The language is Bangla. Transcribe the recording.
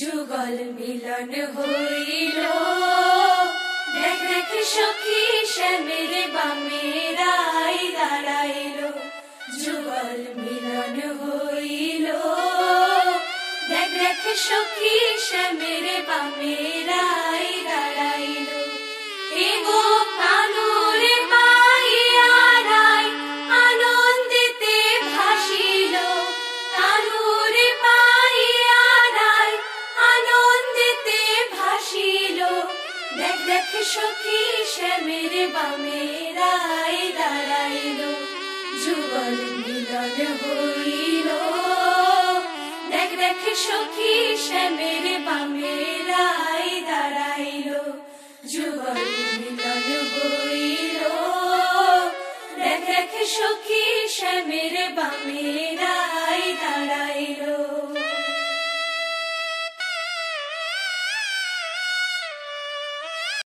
যুগল মিলন হইল, দেখ দেখ সখী শ্যামের বামে রাই দাঁড়াইল। যুগল মিলন হইল, দেখ দেখ সখী শ্যামের বামে রাই দাঁড়াইল। এগো কানুরে পাইয়া রাই আনন্দিতে ভাসিল, কানুরে পাইয়া রাই আনন্দিতে ভাসিল। দেখ দেখ সখী শ্যামের বামে রাই দাঁড়াইল। যুগল মিলন হইল, দেখ দেখ সখী শ্যামের বামে রাই দাঁড়াইল। যুগল মিলন হইল, দেখ দেখ সখী শ্যামের বামে রাই